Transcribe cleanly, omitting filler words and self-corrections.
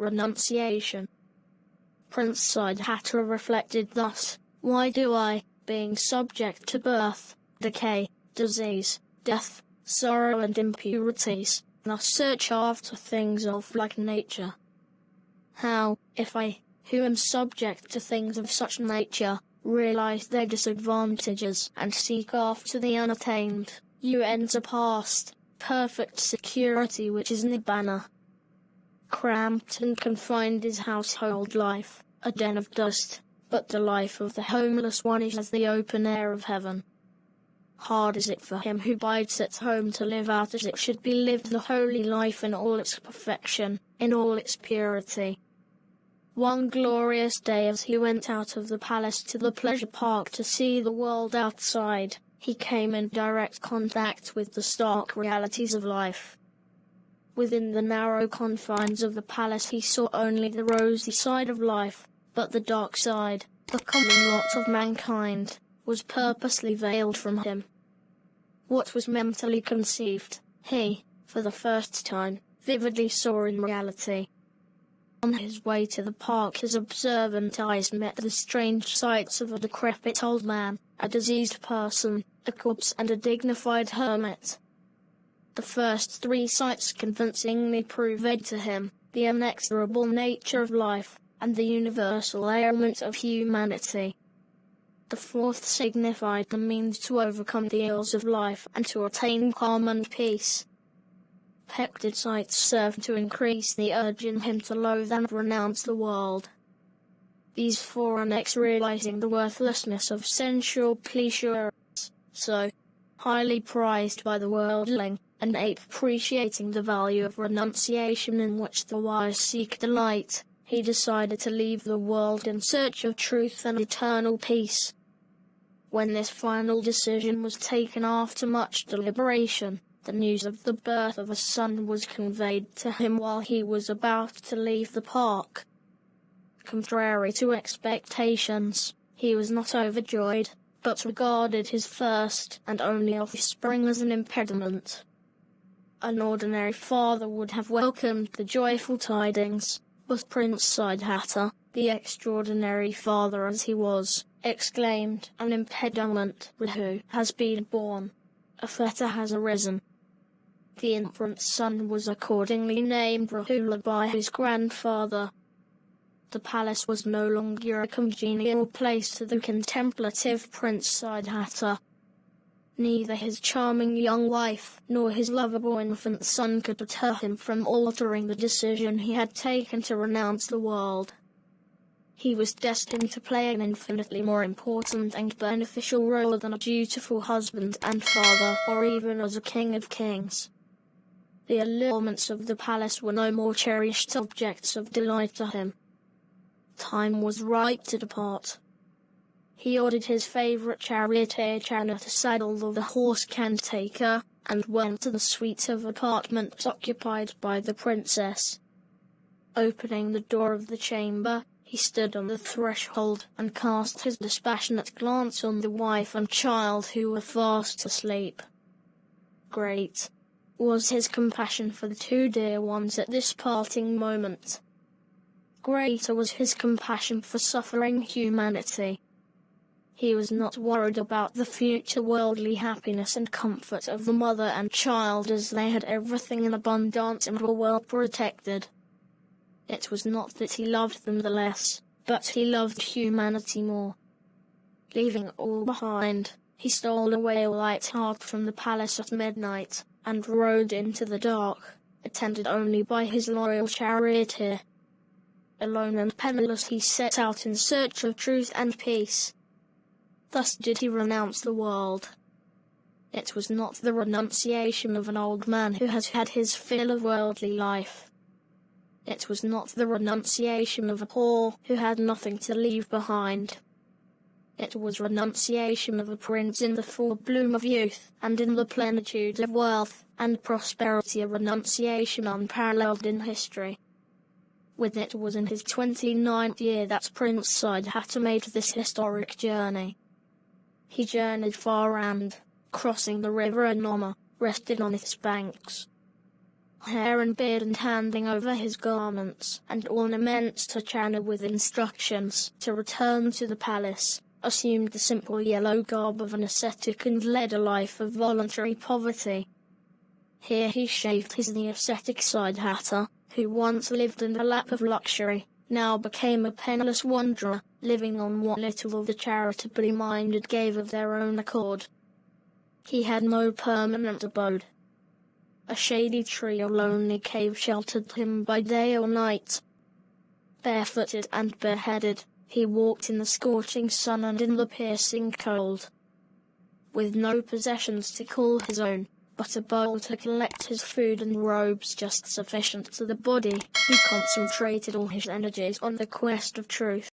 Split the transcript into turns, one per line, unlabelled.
renunciation. Prince Siddhattha reflected thus, "Why do I, being subject to birth, decay, disease, death, sorrow and impurities, thus search after things of like nature? How, if I, who am subject to things of such nature, realize their disadvantages and seek after the unattained, surpassed, perfect security which is Nibbāna? Cramped and confined is household life, a den of dust, but the life of the homeless one is as the open air of heaven. Hard is it for him who bides at home to live out as it should be lived the holy life in all its perfection, in all its purity." One glorious day as he went out of the palace to the pleasure park to see the world outside, he came in direct contact with the stark realities of life. Within the narrow confines of the palace he saw only the rosy side of life, but the dark side, the common lot of mankind, was purposely veiled from him. What was mentally conceived, he, for the first time, vividly saw in reality. On his way to the park his observant eyes met the strange sights of a decrepit old man, a diseased person, a corpse and a dignified hermit. The first three sights convincingly proved to him the inexorable nature of life, and the universal ailment of humanity. The fourth signified the means to overcome the ills of life and to attain calm and peace. Pected sights served to increase the urge in him to loathe and renounce the world. These four unex realizing the worthlessness of sensual pleasures, so highly prized by the worldling, and eight preciating the value of renunciation in which the wise seek delight, he decided to leave the world in search of truth and eternal peace. When this final decision was taken after much deliberation, the news of the birth of a son was conveyed to him while he was about to leave the park. Contrary to expectations, he was not overjoyed, but regarded his first and only offspring as an impediment. An ordinary father would have welcomed the joyful tidings, but Prince Siddhattha, the extraordinary father as he was, exclaimed, "An impediment who has been born. A fetter has arisen." The infant son was accordingly named Rahula by his grandfather. The palace was no longer a congenial place to the contemplative Prince Siddhattha. Neither his charming young wife nor his lovable infant son could deter him from altering the decision he had taken to renounce the world. He was destined to play an infinitely more important and beneficial role than a dutiful husband and father, or even as a king of kings. The allurements of the palace were no more cherished objects of delight to him. Time was ripe to depart. He ordered his favourite charioteer to saddle the horse caretaker, and went to the suite of apartments occupied by the princess. Opening the door of the chamber, he stood on the threshold and cast his dispassionate glance on the wife and child who were fast asleep. Great was his compassion for the two dear ones at this parting moment. Greater was his compassion for suffering humanity. He was not worried about the future worldly happiness and comfort of the mother and child, as they had everything in abundance and were well protected. It was not that he loved them the less, but he loved humanity more. Leaving all behind, he stole away light-hearted from the palace at midnight, and rode into the dark, attended only by his loyal charioteer. Alone and penniless he set out in search of truth and peace. Thus did he renounce the world. It was not the renunciation of an old man who has had his fill of worldly life. It was not the renunciation of a poor who had nothing to leave behind. It was renunciation of a prince in the full bloom of youth, and in the plenitude of wealth and prosperity, a renunciation unparalleled in history. With it was in his 29th year that Prince Siddhattha made this historic journey. He journeyed far and, crossing the river Nibbāna, rested on its banks. hair and beard, and handing over his garments and ornaments to Channa with instructions to return to the palace, assumed the simple yellow garb of an ascetic and led a life of voluntary poverty. Here he shaved his the ascetic Siddhattha, who once lived in the lap of luxury, now became a penniless wanderer, living on what little the charitably-minded gave of their own accord. He had no permanent abode. A shady tree or lonely cave sheltered him by day or night. Barefooted and bareheaded, he walked in the scorching sun and in the piercing cold. With no possessions to call his own, but a bowl to collect his food and robes just sufficient to the body, he concentrated all his energies on the quest of truth.